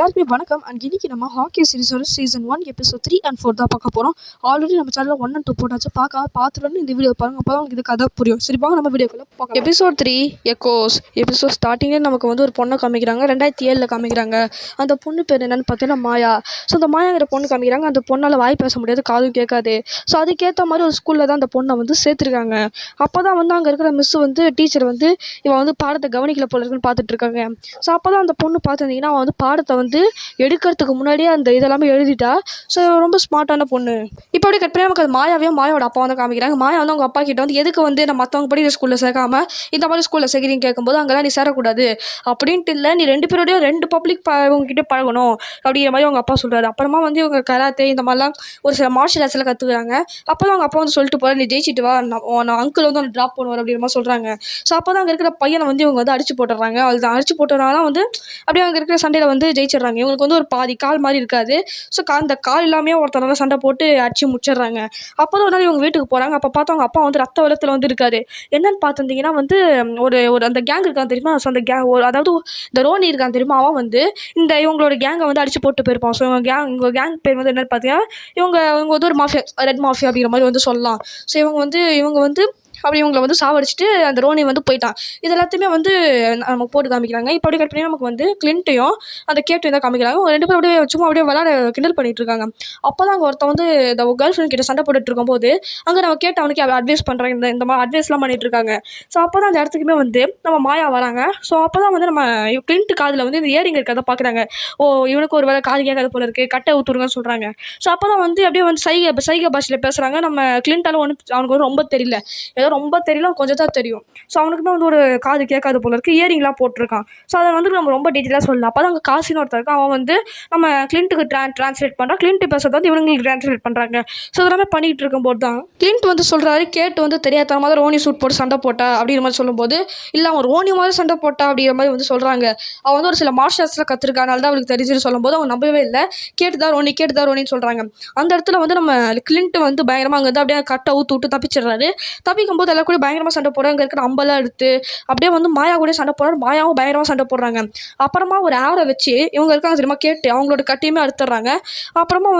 எல்லாருக்குமே வணக்கம். அண்ட் இன்னைக்கு நம்ம ஹாக்கி சீரிஸோட சீசன் 1 எபிசோட் 3 and 4 தான் பார்க்க போகிறோம். ஆல்ரெடி நம்ம சேனலில் 1 and 2 போட்டாச்சு. பார்த்துட்டு இந்த வீடியோ பாருங்க, அப்போ தான் உங்களுக்கு இது கதை புரியும். சரி வாங்க நம்ம வீடியோக்குள்ள பார்க்கலாம். Episode 3 Eggoz. எபிசோட் ஸ்டார்டிங்கே நமக்கு ஒரு பொண்ணை காமிக்கிறாங்க. 2007 காமிக்கிறாங்க. அந்த பொண்ணு பேர் என்னன்னு பார்த்தீங்கன்னா மாயா. ஸோ அந்த மாயாங்கிற பொண்ணு காமிக்கிறாங்க. அந்த பொண்ணால் வாய் பேச முடியாது, காதும் கேட்காது. ஸோ அதுக்கேற்ற மாதிரி ஒரு ஸ்கூலில் தான் அந்த பொண்ணை சேர்த்துருக்காங்க. அப்போ தான் அங்கே இருக்கிற மிஸ் டீச்சர் இவன் பாடத்தை கவனிக்கல போல இருக்குன்னு பார்த்துட்டு இருக்காங்க. ஸோ அப்போ தான் அந்த பொண்ணு பார்த்துருந்தீங்கன்னா அவன் பாடத்தை எடுக்கிறதுக்கு முன்னாடியே அந்த இதெல்லாமே எழுதிட்டா. ஸோ ரொம்ப ஸ்மார்ட்டான பொண்ணு. இப்போ அப்படியே கட் பண்ணி நமக்கு அது மாயாவோட அப்பா காமிக்கிறாங்க. மாயா அவங்க அப்பா கிட்ட எதுக்கு நான் மற்றவங்க படிக்கிற ஸ்கூலில் சேர்க்காம இந்த மாதிரி ஸ்கூலில் சேர்க்குறீங்க கேட்கும்போது அங்கெல்லாம் நீ சேரக்கூடாது அப்படின்ட்டு இல்லை, நீ 2 பேரோடையும் 2 பப்ளிக் இவங்ககிட்ட பழகணும் அப்படிங்கிற மாதிரி அவங்க அப்பா சொல்கிறாரு. அப்புறமா இவங்க கராத்தே இந்த மாதிரிலாம் ஒரு சில மார்ஷியல் ஆர்ட்ஸ்லாம் கற்றுக்குறாங்க. அப்போ தான் அவங்க அப்பா சொல்லிட்டு போகிற, நீ ஜெயிச்சிட்டு வா, நான் அங்கிள் அவனை ட்ராப் பண்ணுவார் அப்படிங்கிற மாதிரி சொல்கிறாங்க. ஸோ அப்போ தான் அங்கே இருக்கிற பையனை இவங்க அடிச்சு போட்டுறாங்க. அது அடிச்சு போட்டதுனால அப்படியே அங்கே இருக்கிற சண்டையில் ஜெயிச்சிடுறாங்க. இவங்களுக்கு ஒரு பாதி கால் மாதிரி இருக்காது. ஸோ அந்த கால் எல்லாமே ஒருத்தனால சண்டை போட்டு அடிச்சு முடிச்சிடுறாங்க. அப்போ தான் ஒரு நாள் இவங்க வீட்டுக்கு போகிறாங்க. அப்போ பார்த்தா அவங்க அப்பா ரத்த வெள்ளத்தில் இருக்காரு. என்னன்னு பார்த்துருந்தீங்கன்னா ஒரு அந்த கேங் இருக்கான் தெரியுமா. ஸோ அந்த கேங் அதாவது இந்த ரோனி இருக்கான் தெரியுமா, அவன் இந்த இவங்களோட கேங்கை அடிச்சு போட்டு போயிருப்பான். ஸோ இவங்க கேங் பேர் என்னன்னு பார்த்தீங்கன்னா இவங்க ஒரு மாஃபியா, ரெட் மாஃபியா அப்படிங்கிற மாதிரி சொல்லலாம். ஸோ இவங்க அப்படி இவங்களை சாவடிச்சுட்டு அந்த ரோனி போயிட்டான். இது எல்லாத்தையுமே நமக்கு போட்டு காமிக்கிறாங்க. இப்போ அப்படியே கட் பண்ணி நமக்கு கிளின்ட்டையும் அந்த கேட்டையும் தான் காமிக்கிறாங்க. 2 பேரும் அப்படியே சும்மா அப்படியே விளையாட கிண்டல் பண்ணிட்டு இருக்காங்க. அப்போ தான் அங்கே ஒருத்தன் இந்த கேர்ள் ஃப்ரெண்ட் கிட்ட சண்டை போட்டுட்டு இருக்கும்போது அங்கே நம்ம கேட்டு அவனுக்கு அட்வைஸ் பண்ணுறாங்க. இந்த மாதிரி அட்வைஸ்லாம் பண்ணிட்டு இருக்காங்க. ஸோ அப்போ தான் அந்த இடத்துக்குமே நம்ம மாயா வராங்க. ஸோ அப்போ தான் நம்ம கிளின்ட் காதில் இந்த இயரிங் இருக்கிறத பார்க்குறாங்க. ஓ இவனுக்கு ஒரு வேலை காது கேட்காத போல இருக்குது, கட்டை ஊற்றுருங்கன்னு சொல்கிறாங்க. ஸோ அப்போ தான் அப்படியே சைகை பாஷையில் பேசுகிறாங்க. நம்ம கிளின்ட்டாலும் அவனுக்கு ரொம்ப தெரியல, ஏதோ ரொம்ப தெரியல, கொஞ்சம் தான் தெரியும். ஸோ அவனுக்குமே ஒரு காது கேட்காது போல இருக்குது, இயரிங்லாம் போட்டிருக்கான். ஸோ அதை நம்ம ரொம்ப டீட்டெயிலாக சொல்லலாம். அப்போ தான் அங்கே காசின்னு ஒருத்தர் இருக்கான். அவன் நம்ம கிளின்ட்டுக்கு ட்ரான்ஸ்லேட் பண்ணுறான். கிளின்ட் பேசுறது இவங்களுக்கு ட்ரான்ஸ்லேட் பண்ணுறாங்க. ஸோ இதெல்லாமே பண்ணிகிட்டு இருக்கும்போது தான் கிளின்ட் சொல்கிறாரு, கேட்டு தெரியாத மாதிரி ரோனி சூட் போட்டு சண்டை போட்டா அப்படிங்கிற மாதிரி சொல்லும்போது, இல்லை அவன் ரோனி மாதிரி சண்டை போட்டா அப்படிங்கிற மாதிரி சொல்கிறாங்க. அவன் ஒரு சில மார்ஷல் ஆர்ட்ஸ்லாம் கற்றுருக்கானால தான் அவளுக்கு தெரிஞ்சுன்னு சொல்லும்போது அவன் நம்பவே இல்லை. கேட்டு தான் ரோனின்னு சொல்கிறாங்க. அந்த இடத்துல நம்ம கிளின்ட் பயங்கரமாக அங்கே அப்படியே கட்டை ஊற்று விட்டு தப்பிச்சிடுறாரு. தப்பிக்கும்போது எல்லாம் கூட பயங்கரமாக சண்டை போடுறாங்க. அங்கே இருக்கிற அம்பெல்லாம் எடுத்து அப்படியே மாயா கூட சண்டை போடுறாரு. மாயாவும் பயங்கரமாக சண்டை போடுறாங்க. அப்புறமா ஒரு ஆரை வச்சு இவங்க இருக்காங்க தெரியுமா கேட்டு அவங்களோட கட்டையுமே அறுத்துறாங்க. அப்புறமா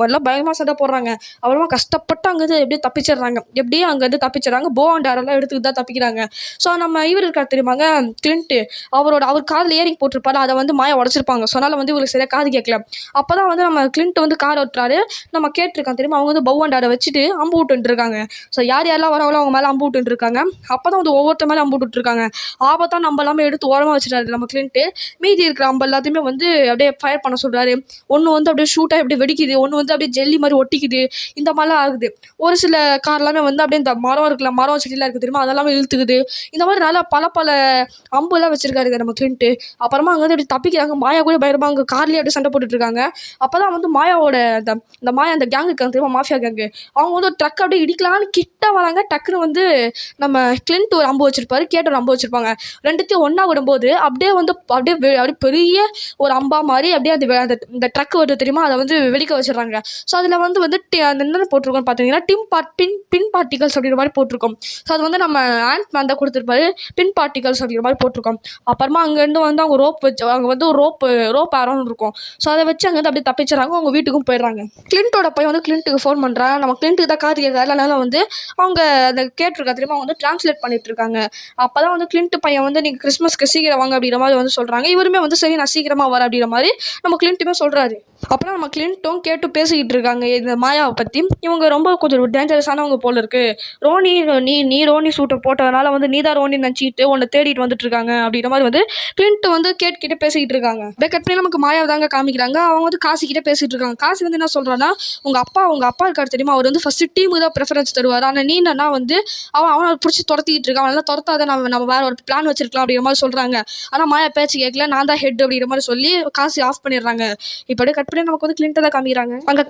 எல்லாம் பயங்கரமாக சண்டை போடுறாங்க. அப்புறமா கஷ்டப்பட்டு அங்கேருந்து எப்படியே தப்பிச்சிடுறாங்க. எப்படியே அங்கேருந்து தப்பிச்சிடறாங்க. போ அண்ட் ஆரெல்லாம் எடுத்துக்கிட்டு தான் தப்பிக்கிறாங்க. ஸோ நம்ம இவர் இருக்கார் தெரியுமாங்க கிளின்ட்டு, அவர் காதில் ஏரிங் போட்டிருப்பாரு. அதை மாயா உடச்சிருப்பாங்க. ஸோ அதனால் இவங்களுக்கு சரியாக காது கேட்கல. அப்போ தான் நம்ம கிளின்ட் கார் ஓட்டுறாரு. நம்ம கேட்டிருக்கான் தெரியுமா, அவங்க பவ் அண்ட் ஆரை வச்சுட்டு அம்பு விட்டுருக்காங்க. ஸோ யாரெல்லாம் வரவங்களோ அவங்க மேலே அம்பு விட்டுருக்காங்க. அப்போ தான் ஒவ்வொருத்த மேலே அம்பு விட்டுருக்காங்க. ஆபத்தாக நம்ம எல்லாமே எடுத்து ஓரமாக வச்சுட்டாரு நம்ம கிளின்ட்டு. மீதி இருக்கிற அம்பு எல்லாத்தையுமே அப்படியே ஃபயர் பண்ண சொல்கிறாரு. ஒன்று அப்படியே ஷூட்டாக எப்படி வெடிக்குது, ஒன்று அப்படியே ஜெல்லி மாதிரி ஒட்டிக்குது. இந்த மாதிரிலாம் ஆகுது. ஒரு சில கார்லாமே அப்படியே இந்த மரம் இருக்குல்ல, மரம் செடியெலாம் இருக்குது தெரியுமா, அதெல்லாமே இழுத்துக்குது. இந்த மாதிரி நல்லா பல அம்புலாம் வச்சுருக்காரு நம்ம கிளின்ட்டு. அப்புறமா அங்கே அப்படி தப்பிக்கிறாங்க. மாயா கூட பயங்கரமாக அங்கே கார்லேயே அப்படியே சண்டை போட்டுட்ருக்காங்க. அப்போ தான் மாயாவோட இந்த மாயா அந்த கேங்கு இருக்காங்க தெரியுமா, மாஃபியா கேங்கு, அவங்க ஒரு ட்ரக் அப்படியே இடிக்கலான்னு கிட்ட வராங்க. டக்குன்னு நம்ம கிளின்ட் ஒரு அம்பு வச்சிருப்பாரு, கேட்டு ஒரு அம்பு வச்சிருப்பாங்க. ரெண்டுத்தையும் ஒன்றா விடும்போது அப்படியே அப்படியே பெரிய ஒரு அம்பா மாதிரி அப்படியே இந்த ட்ரக் வருது தெரியுமா, அதை வெடிக்க வச்சிடறாங்க. ஸோ அதில் அந்த என்னென்ன போட்டிருக்கோம்னு பார்த்தீங்கன்னா பின் பார்ட்டிகல்ஸ் அப்படிங்கிற மாதிரி போட்டிருக்கோம். ஸோ அது நம்ம ஆண்ட் மேன் தான் கொடுத்துருப்பாரு, பின் பார்ட்டிகல்ஸ் அப்படிங்கிற மாதிரி போட்டிருக்கோம். அப்புறமா அங்கேருந்து அவங்க ரோப் வச்சு அங்கே ஒரு ரோப் ஆரோன்னு இருக்கும். ஸோ அதை வச்சு அங்கேருந்து அப்படியே தப்பிச்சிடறாங்க. அவங்க வீட்டுக்கும் போயிடுறாங்க. கிளின்ட்டோட பையன் கிளின்ட்டுக்கு ஃபோன் பண்ணுறாங்க. நம்ம கிளின்ட்டுக்கு தான் காது கேட்காது. அதனால அவங்க அந்த கேட்டிருக்கா தெரியுமா, அவங்க ட்ரான்ஸ்லேட் பண்ணிட்டு இருக்காங்க. அப்போ தான் கிளின்ட் பையன் நீங்கள் கிறிஸ்மஸ்க்கு சீக்கிரம் வாங்க அப்படிங்கிற மாதிரி சொல்கிறாங்க. இவருமே சரி நான் சீக்கிரமாக வரேன் அப்படிங்கிற மாதிரி நம்ம கிளின்ட்டுமே சொல்கிறாரு. அப்புறம் நம்ம கிளின்ட்டும் கேட்டு பேசிக்கிட்டு இருக்காங்க இந்த மாயாவை பற்றி. இவங்க ரொம்ப கொஞ்சம் டேஞ்சரஸானவங்க போல இருக்கு. ரோனி நீ ரோனி சூட்டை போட்டதுனால நீ தான் ரோனி நினச்சிட்டு உன்னை தேடிட்டு வந்துட்டு இருக்காங்க அப்படிங்கிற மாதிரி கிளின்ட் கேட்டுக்கிட்டே பேசிக்கிட்டு இருக்காங்க. கட் பண்ணி நமக்கு மாயாவை தாங்க காமிக்கிறாங்க. அவங்க காசிக்கிட்டே பேசிகிட்டு இருக்காங்க. காசி என்ன சொல்கிறான்னா, உங்கள் அப்பா இருக்காரு தெரியுமா, அவர் ஃபஸ்ட்டு டீமுக்கு தான் ப்ரிஃபரன்ஸ் தருவார். ஆனால் நீ என்னன்னா அவனை பிடிச்சி துரத்திக்கிட்டு இருக்கான், நல்லா துரத்தாத, நம்ம வேறு ஒரு பிளான் வச்சிருக்கலாம் அப்படிங்கிற மாதிரி சொல்கிறாங்க. ஆனால் மாயா பேச்சு கேட்கல, நான் தான் ஹெட் அப்படிங்கிற மாதிரி சொல்லி காசி ஆஃப் பண்ணிடுறாங்க. இப்படி கட் பண்ணி நமக்கு கிளின்ட்டை தான் காமிக்கிறாங்க. அங்கே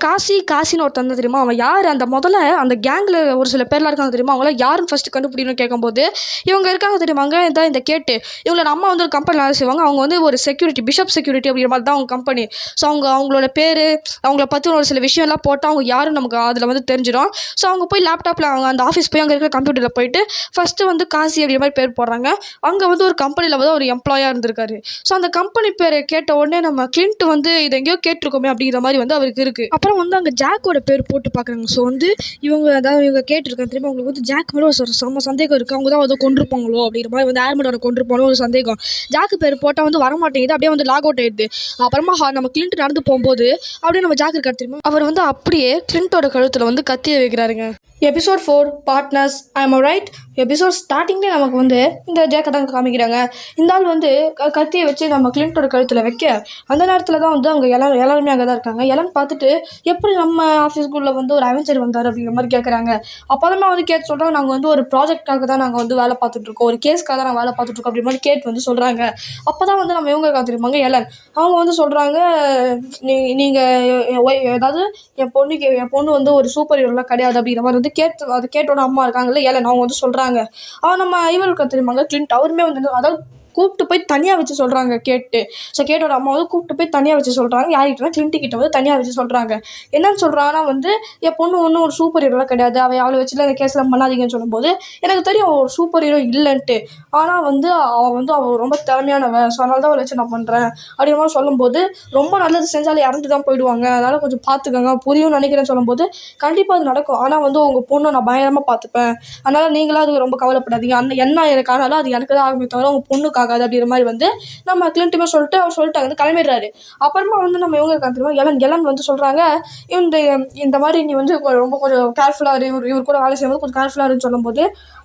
காசின்னு ஒருத்தன் தான் தெரியுமா, அவன் யார், அந்த முதல்ல அந்த கேங்கில் ஒரு சில பேர்லாம் இருக்காங்க தெரியுமா, அவங்களாம் யாருன்னு ஃபஸ்ட்டு கண்டுபிடிக்கணும்னு கேட்கும்போது இவங்க இருக்காங்க தெரியுமாங்க, இதான் இந்த கேட்டு, இவங்களோட அம்மா ஒரு கம்பெனியில் வேலை செய்வாங்க. அவங்க ஒரு செக்யூரிட்டி, பிஷப் செக்யூரிட்டி அப்படிங்கிற மாதிரி தான் அவங்க கம்பெனி. ஸோ அவங்களோட பேர், அவங்கள பற்றி ஒரு சில விஷயம்லாம் போட்டால் அவங்க யாரும் நமக்கு அதில் தெரிஞ்சிடும். ஸோ அவங்க போய் லேப்டாப்பில் அவங்க அந்த ஆஃபீஸ் போய் அங்கே இருக்கிற கம்ப்யூட்டரில் போயிட்டு ஃபஸ்ட்டு வந்து காசி அப்படிங்கிற மாதிரி பேர் போடுறாங்க. அங்கே வந்து ஒரு கம்பெனியில் வந்து ஒரு எம்ப்ளாயாக இருந்திருக்காரு. ஸோ அந்த கம்பெனி பேரை கேட்ட உடனே நம்ம கிளின்ட் வந்து இதை எங்கேயோ கேட்டிருக்கோமே அப்படிங்கிற மாதிரி வந்து அவருக்கு இருக்குது. அப்புறம் வந்து அங்கே ஜாக்கோட பேர் போட்டு பார்க்குறாங்க. ஸோ வந்து இவங்க கேட்டிருக்காங்க தெரியுமா, அவங்களுக்கு வந்து ஜாக் மேலே ஒரு செம்ம சந்தேகம் இருக்குது. அவங்க தான் வந்து கொண்டிருப்பாங்களோ அப்படிங்கிற மாதிரி வந்து ஆர்மடோட கொண்டிருப்பாங்களோ ஒரு சந்தேகம். ஜாக்கு பேர் போட்டால் வந்து வரமாட்டேங்குது, அப்படியே வந்து லாக் அவுட் ஆயிடுது. அப்புறமா நம்ம கிளின்ட் நடந்து போகும்போது அப்படியே நம்ம ஜாக் இருக்காரு தெரியுமா, அவர் வந்து அப்படியே கிளின்ட்டோட கழுத்தில் வந்து கத்தியை வைக்கிறாருங்க. Episode 4 partners I'm right. Episode ஸ்டார்டிங்லேயே நமக்கு வந்து இந்த ஜாக்கை தான் காமிக்கிறாங்க. இந்த ஆள் வந்து கத்தியை வச்சு நம்ம கிளின்ட்டோட கழுத்தில் வைக்க அந்த நேரத்தில் தான் வந்து அவங்க எல்லாருமே அங்கே தான் இருக்காங்க. எல்லாம் பார்த்துட்டு எப்படி நம்ம ஆஃபீஸ்க்குள்ளே வந்து ஒரு அவெஞ்சர் வந்தார் அப்படிங்கிற மாதிரி கேட்குறாங்க. அப்போதான் வந்து கேட் சொல்கிறாங்க, நாங்கள் வந்து ஒரு ப்ராஜெக்டாக தான் நாங்கள் வந்து வேலை பார்த்துட்ருக்கோம், ஒரு கேஸ்க்காக தான் நாங்கள் வேலை பார்த்துட்ருக்கோம் அப்படி மாதிரி கேட் வந்து சொல்கிறாங்க. அப்போ தான் வந்து நம்ம இவங்க காத்திருப்பாங்க எலன். அவங்க வந்து சொல்கிறாங்க, நீங்கள் ஏதாவது என் பொண்ணு வந்து ஒரு சூப்பர் ஹீரோலாம் கிடையாது அப்படிங்கிற மாதிரி வந்து கேட்டோட அம்மா இருக்காங்கல்ல எலன், அவங்க வந்து சொல்கிறாங்க. அவன் நம்ம இவருக்கு தெரியுமாங்க கிளின்ட், அவருமே வந்து அதாவது கூப்பிட்டு போய் தனியாக வச்சு சொல்கிறாங்க கேட்டு. ஸோ கேட்டோட அம்மா வந்து கூப்பிட்டு போய் தனியாக வச்சு சொல்கிறாங்க. யார்கிட்டனா கிளின்ட் கிட்ட வந்து தனியாக வச்சு சொல்கிறாங்க. என்னன்னு சொல்கிறாங்கன்னா வந்து என் பொண்ணு ஒன்றும் ஒரு சூப்பர் ஹீரோலாம் கிடையாது, அவளை வச்சுல இந்த கேஸ்லாம் பண்ணாதீங்கன்னு சொல்லும்போது எனக்கு தெரியும் அவள் ஒரு சூப்பர் ஹீரோ இல்லைன்ட்டு. ஆனால் வந்து அவள் ரொம்ப திறமையானவன், ஸோ அதனால தான் அவளை வச்சு நான் பண்ணுறேன் அப்படிங்கிற மாதிரி சொல்லும்போது, ரொம்ப நல்லது செஞ்சாலும் இறந்து தான் போயிடுவாங்க, அதனால் கொஞ்சம் பார்த்துக்கோங்க புரியும்னு நினைக்கிறேன்னு சொல்லும்போது, கண்டிப்பாக அது நடக்கும், ஆனால் வந்து உங்கள் பொண்ணை நான் பயங்கரமாக பார்த்துப்பேன், அதனால் நீங்களாம் அது ரொம்ப கவலைப்படாதீங்க, என்ன எனக்கு ஆனாலும் அது எனக்கு தான் ஆகுமே தவிர உங்கள் பொண்ணுக்கு ஆகாது அப்படிங்கிற மாதிரி வந்து நம்ம கிளின்ட்டுமே சொல்லிட்டு வந்து கிளம்பிடுறாரு. அப்புறமா வந்து நம்ம இவங்க காத்திருமா எலன் வந்து சொல்கிறாங்க, இந்த மாதிரி நீ வந்து ரொம்ப கொஞ்சம் கேர்ஃபுல்லாக இவர் கூட வேலை செய்யும்போது கொஞ்சம் கேர்ஃபுல்லாக இருக்குன்னு சொல்லும்போது,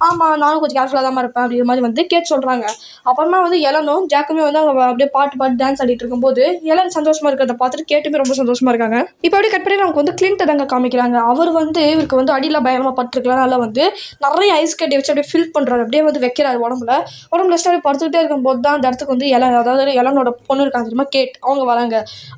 ஆமாம் நானும் கொஞ்சம் கேர்ஃபுல்லாக தான் இருப்பேன் அப்படிங்கிற மாதிரி வந்து கேட் சொல்கிறாங்க. அப்புறமா வந்து எலனும் ஜாக்குமே வந்து அவங்க அப்படியே பாட்டு டான்ஸ் ஆடிட்டு இருக்கும்போது எலன் சந்தோஷமாக இருக்கிறத பார்த்துட்டு கேட்டுமே ரொம்ப சந்தோஷமாக இருக்காங்க. இப்போ அப்படியே கட் பண்ணி நமக்கு வந்து கிளின்ட்டை தாங்க காமிக்கிறாங்க. அவர் வந்து இவருக்கு வந்து அடியில் பயமாக பட்டிருக்கலாம், அதனால் வந்து நிறைய ஐஸ் கட்டி வச்சு அப்படியே ஃபில் பண்ணுறாரு, அப்படியே வந்து வைக்கிறாரு உடம்புல அப்படியே படுத்துக்கிட்டே இருக்கும்போது தான் அந்த இடத்துக்கு வந்து அதாவது எலனோட பொண்ணு இருக்காங்க தெரியுமா கேட், அவங்க வராங்க.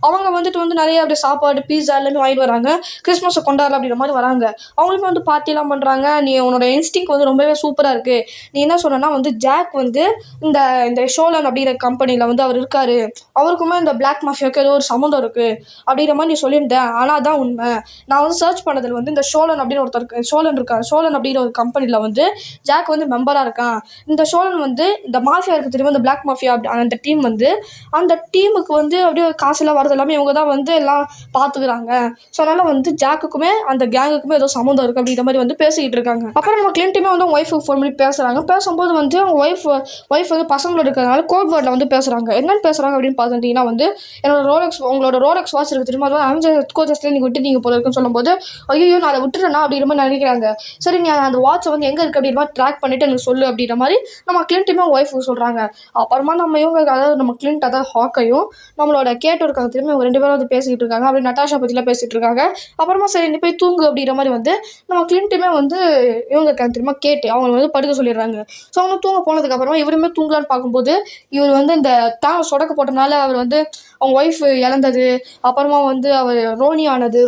அவங்க வந்துட்டு வந்து நிறைய அப்படியே சாப்பாடு பீஸா எல்லாமே வாங்கிட்டு வராங்க, கிறிஸ்மஸை கொண்டாடலாம் அப்படிங்கிற மாதிரி வராங்க. அவங்களுமே வந்து பார்ட்டிலாம் பண்ணுறாங்க. நீ உன்னோட இன்ஸ்டிங் வந்து ரொம்பவே சூப்பராக இருக்குது, நீ என்ன சொன்னா வந்து ஜாக் வந்து இந்த ஷோலன் அப்படிங்கிற கம்பெனியில் வந்து அவர் இருக்காரு, அவருக்குமே இந்த பிளாக் மாஃபியாவுக்கு ஏதோ ஒரு சம்மந்தம் இருக்குது அப்படிங்கிற மாதிரி நீ சொல்லியிருந்தேன். ஆனால் அதான் உண்மை, நான் வந்து சர்ச் பண்ணதில் வந்து இந்த ஷோலன் அப்படின்னு ஒருத்தர் ஷோலன் அப்படிங்கிற ஒரு கம்பெனியில் வந்து ஜாக் வந்து மெம்பராக இருக்கான். இந்த ஷோலன் வந்து இந்த மாஃபியா இருக்குது தெரியுமா, இந்த பிளாக் மாஃபியா அந்த டீம் வந்து அந்த டீமுக்கு வந்து அப்படியே காசுலாம் வரது எல்லாமே இவங்க தான் வந்து எல்லாம் பார்த்துக்கிறாங்க. ஸோ அதனால் வந்து ஜாக்குக்குமே அந்த கேங்குக்குமே ஏதோ சம்மந்தம் இருக்குது அப்படிங்கிற மாதிரி வந்து பேசிக்கிட்டு இருக்காங்க. அப்புறம் நம்ம கிளின்ட்டுமே வந்து அவங்க ஒய்ஃபுக்கு ஃபோன் பண்ணி பேசுகிறாங்க. பேசும்போது வந்து அவங்க ஒய்ஃப் வந்து பசங்களோட இருக்கிறதுனால கோட் வேர்டில் வந்து பேசுகிறாங்க. என்னென்னு பேசுகிறாங்க அப்படின்னு பார்த்துட்டிங்கன்னா வந்து, உங்களோட ரோலெக்ஸ் வாட்ச் இருக்குது தெரியுமா, அதுவும் அவன் கோச்சஸ்லேயே நீங்கள் விட்டு நீங்கள் போல இருக்குன்னு சொல்லும்போது, ஐயோ நான் அதை விட்டுறேன்னா அப்படிங்கிற மாதிரி நினைக்கிறாங்க. சரி நீ அந்த வாட்சை வந்து எங்கே இருக்குது அப்படிங்கிற மாதிரி ட்ராக் பண்ணிவிட்டு எனக்கு சொல்லு அப்படிங்கிற மாதிரி நம்ம கிளின்ட்டுமே ஒய்ஃபுக்கு சொல்கிறாங்க. அப்புறமா நம்ம இவங்க அதாவது நம்ம கிளின்ட் அதாவது ஹாக்கையும் நம்மளோட கேட்டு இருக்காங்க திரும்ப இவங்க 2 பேரும் வந்து பேசிக்கிட்டு இருக்காங்க. அப்படி நட்டாஷா பற்றிலாம் பேசிகிட்டு இருக்காங்க. அப்புறமா சரி நீ போய் தூங்கு அப்படிங்கிற மாதிரி வந்து நம்ம கிளின்ட்டுமே வந்து இவங்க இருக்காங்க திரும்ப கேட்டு அவங்க வந்து படுக்க சொல்லிடுறாங்க. ஸோ அவங்க தூங்க போனதுக்கப்புறமா இவருமே தூங்கலான்னு பார்க்கும்போது இவர் வந்து இந்த சொடக்க போட்டனால அவர் வந்து அவங்க ஒய்ஃப் இழந்தது, அப்புறமா வந்து அவர்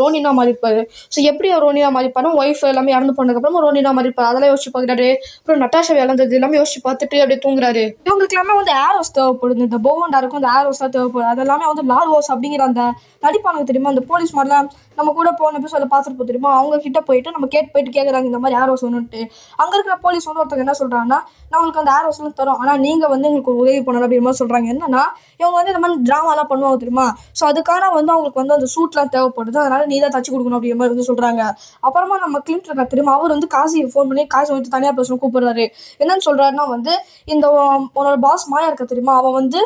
ரோனினா மாறிப்பார். ஸோ எப்படி அவர் ரோனினா மாறிப்பாரு, ஒய்ஃப் எல்லாமே இறந்து போனதுக்கப்புறமா ரோனினா மாறிப்பார், அதெல்லாம் யோசிச்சு பார்க்குறாரு. அப்புறம் நட்டாஷா இழந்தது எல்லாமே யோசிச்சு பார்த்துட்டு அப்படியே தூங்குறாரு. இவங்களுக்கு எல்லாமே வந்து ஏரோஸ் தேவைப்படுது, இந்த போவண்டாருக்கும் அந்த ஏரோஸ்லாம் தேவைப்படுது. அதெல்லாமே வந்து லார்வோஸ் அப்படிங்கிற அந்த நடிப்பானுங்க தெரியுமா, அந்த போலீஸ் மாதிரிலாம் நம்ம கூட போன எபிசோட பார்த்துட்டு தெரியுமா, அவங்க கிட்ட போயிட்டு நம்ம போயிட்டு கேட்குறாங்க இந்த மாதிரி ஏரோஸ் ஒன்றுட்டு. அங்கே இருக்கிற போலீஸ் வந்து ஒருத்தங்க என்ன சொல்கிறாங்கன்னா, நான் உங்களுக்கு அந்த ஏரோஸ்லாம் தரோம், ஆனால் நீங்கள் வந்து எங்களுக்கு உதவி பண்ணணும் அப்படிங்கிற மாதிரி சொல்கிறாங்க. என்னன்னா இவங்க வந்து இந்த மாதிரி ட்ராமாலாம் பண்ணுவாங்க தெரியுமா, ஸோ அதுக்கான வந்து அவங்களுக்கு வந்து அந்த சூட்லாம் தேவைப்படுது, அதனால் நீ தான் தச்சு கொடுக்கணும் அப்படிங்கிற மாதிரி வந்து சொல்கிறாங்க. அப்புறமா நம்ம கிளின்ட் இருக்கா தெரியுமா, அவர் வந்து காசியை ஃபோன் பண்ணி காசை வந்து தனியாக பேசணும் கூப்பிடுறாரு. என்னன்னு சொல்கிறாருன்னா வந்து, இந்த உன்னோட பாஸ் மாயா இருக்க தெரியுமா, அவன் வந்து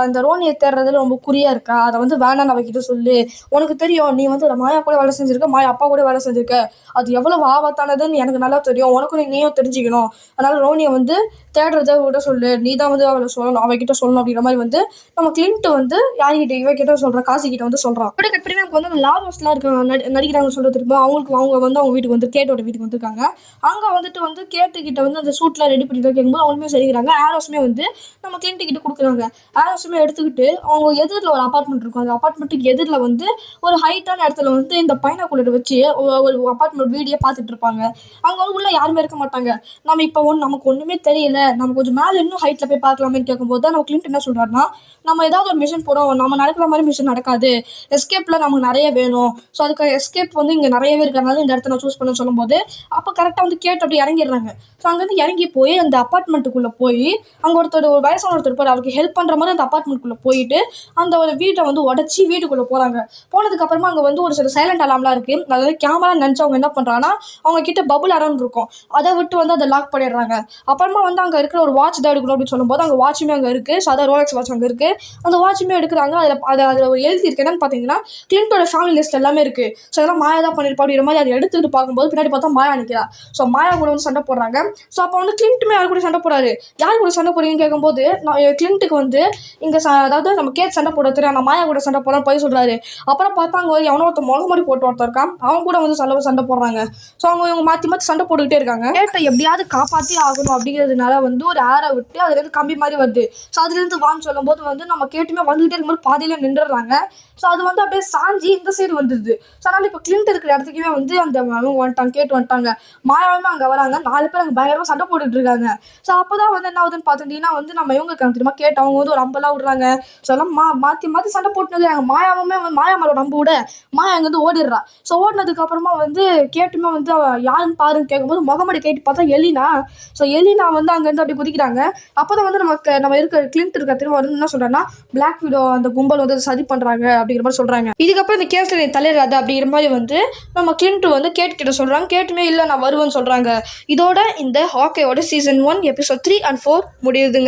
இந்த ரோனியை தேடுறதுல ரொம்ப குறியாக இருக்கா, அதை வந்து வேணான்னு அவகிட்ட சொல்லு, உனக்கு தெரியும் நீ வந்து மாயா கூட வேலை செஞ்சுருக்க, மாயா அப்பா கூட வேலை செஞ்சுருக்க, அது எவ்வளோ ஆபத்தானதுன்னு எனக்கு நல்லா தெரியும், உனக்கும் நீயும் தெரிஞ்சுக்கணும், அதனால் ரோனியை வந்து தேடுறத விட சொல்லு, நீ தான் வந்து அவளை சொல்லணும், அவகிட்ட சொல்லணும் அப்படிங்கிற மாதிரி வந்து நம்ம கிளின்ட் வந்து யார்கிட்ட இவகிட்ட சொல்கிறான், காசிக்கிட்ட வந்து சொல்கிறான். அப்படியே கட் பண்ணி நமக்கு வந்து அந்த லார்வஸ்லாம் இருக்காங்க நடிக்கிறாங்க சொல்கிறது திரும்ப அவங்க வந்து அவங்க வீட்டுக்கு வந்து கேட்டோட வீட்டுக்கு வந்துருக்காங்க. அங்கே வந்துட்டு வந்து கேட்டுக்கிட்ட வந்து அந்த சூட்லாம் ரெடி பண்ணிட்டு கேட்கும்போது அவங்களுமே சரிக்கிறாங்க. ஏரோஸ்மே வந்து நம்ம கிளின்ட் கிட்ட கொடுக்குறாங்க. ஆலோசனை எடுத்துக்கிட்டு அவங்க எதிரில் ஒரு அப்பார்ட்மெண்ட் இருக்கும். அந்த அப்பார்ட்மெண்ட்டுக்கு எதிரில் வந்து ஒரு ஹைட்டான இடத்துல வந்து இந்த பைனாக்குலர் வச்சு ஒரு அப்பார்ட்மெண்ட் வீடியோ பார்த்துட்டு இருப்பாங்க. அவங்க வந்து உள்ள யாருமே இருக்க மாட்டாங்க. நம்ம இப்போ நமக்கு ஒன்றுமே தெரியல, நம்ம கொஞ்சம் மேலே இன்னும் ஹைட்டில் போய் பார்க்கலாமேன்னு கேட்கும்போது தான் நம்ம கிளின்ட் என்ன சொல்கிறாருன்னா, நம்ம ஏதாவது ஒரு மிஷன் போகிறோம், நம்ம நடக்கிற மாதிரி மிஷன் நடக்காது, எஸ்கேப்பில் நமக்கு நிறைய வேணும், ஸோ அதுக்கு எஸ்கேப் வந்து இங்கே நிறையவே இருக்கிறனால இந்த இடத்த நான் சூஸ் பண்ண சொல்லும்போது அப்போ கரெக்டாக வந்து கேட்டு அப்படி இறங்கிடுறாங்க. ஸோ அங்கேருந்து இறங்கி போய் அந்த அப்பார்ட்மெண்ட்டுக்குள்ளே போய் அங்கே ஒரு வயசான ஒருத்தர் இருப்பார், அவருக்கு ஹெல்ப் பண்ணுற மாதிரி அந்த அப்பார்ட்மெண்ட்டுக்குள்ளே போயிட்டு அந்த ஒரு வீட்டை வந்து உடச்சி வீட்டுக்குள்ளே போகிறாங்க. போனதுக்கப்புறமா அங்கே வந்து ஒரு சில சைலண்ட் அலாம்லாம் இருக்குது. அதாவது கேமரா நினச்சவங்க என்ன பண்ணுறாங்கன்னா அவங்க கிட்ட பபுள் அலார்ம் இருக்கும், அதை விட்டு வந்து அதை லாக் பண்ணிடுறாங்க. அப்புறமா வந்து அங்கே இருக்கிற ஒரு வாட்ச் தான் எடுக்கணும் அப்படின்னு சொல்லும்போது அங்கே வாட்சுமே அங்கே இருக்குது. ஸோ அதான் ரோலெக்ஸ் வாட்ச் அங்கே இருக்குது. அந்த வாட்சுமே எடுக்கிறாங்க. அதில் எழுதியிருக்கு என்னன்னு பார்த்தீங்கன்னா கிளின்ட்டோட ஃபேமிலி லிஸ்ட் எல்லாமே இருக்குது. ஸோ அதெல்லாம் மாயா தான் பண்ணியிருப்பா அப்படிங்கிற மாதிரி அதை எடுத்துக்கிட்டு பார்க்கும்போது பின்னாடி பார்த்தா மாயா நிற்கிறா. ஸோ மாயா கூட வந்து சண்டை போடுறாங்க. ஸோ அப்போ வந்து கிளின்ட்டுமே யார் கூட சண்டை போடுறாரு. யார் கூட சண்டை போடுறீங்கன்னு கேட்கும்போது கிளின்ட்டுக்கு வந்து இங்கே அதாவது நம்ம கேட் சண்டை போட தெரியும், நான் மாயா கூட சண்டை போடுறேன்னு போய் சொல்கிறாரு. அப்புறம் பார்த்தா அங்கே எவனோ ஒருத்தர் முகமடி போட்டு ஒருத்தர் இருக்கான், அவங்க கூட வந்து சண்டை போடுறாங்க. ஸோ இவங்க மாற்றி மாற்றி சண்டை போட்டுக்கிட்டே இருக்காங்க. கேட்டை எப்படியாவது காப்பாற்றி ஆகணும் அப்படிங்கிறதுனால வந்து ஒரு ஏரை விட்டு அதுலேருந்து கம்பி மாதிரி வருது. ஸோ அதுலேருந்து வான்னு சொல்லும்போது வந்து நம்ம கேட்டுமே வந்துகிட்டே இருக்கும்போது பாதியில் நின்றுடுறாங்க. ஸோ அது வந்து அப்படியே சாஞ்சி இந்த சைடு வந்துடுது. ஸோ அதனால் இப்போ கிளின்ட் இருக்கிற இடத்துக்குமே வந்து அந்த வந்துட்டாங்க, கேட்டு வந்துட்டாங்க, மாயாவுமே அங்கே வராங்க. 4 பேர் அங்கே பயங்கரமாக சண்டை போட்டுட்டு இருக்காங்க. ஸோ அப்போ தான் வந்து என்ன ஆகுதுன்னு பார்த்துட்டீங்கன்னா வந்து நம்ம இவங்க தெரியுமா கேட்டு அவங்க வந்து ஒரு அம்பெல்லாம் விடுறாங்க. ஸோ எல்லாம் மாற்றி மாற்றி சண்டை போட்டுனது. மாயாவுமே வந்து மாயா மேலே நம்ப விட மாயா அங்கேருந்து ஓடிடுறா. ஸோ ஓடினதுக்கு அப்புறமா வந்து கேட்டுமே வந்து யாருன்னு பாருன்னு கேட்கும்போது முகமடி கேட்டு பார்த்தா எலினா. ஸோ எலினா வந்து அங்கேருந்து அப்படி குதிக்கிறாங்க. அப்போ தான் வந்து நம்ம இருக்க கிளின்ட் இருக்க திரும்ப வந்து என்ன சொல்கிறேன்னா பிளாக் விடோ அந்த கும்பல் வந்து சதி பண்ணுறாங்க அப்படிங்கிற மாதிரி சொல்கிறாங்க. இதுக்கப்புறம் இந்த கேஸில் நீ தலையிடாது அப்படிங்கிற மாதிரி வந்து நம்ம கிளின்ட் வந்து கேட்டுக்கிட்ட சொல்கிறாங்க. கேட்டுமே இல்லை நான் வருவேன்னு சொல்கிறாங்க. இதோட இந்த ஹாக்கியோட சீசன் 1 எபிசோட் 3 and 4 முடியுதுங்க.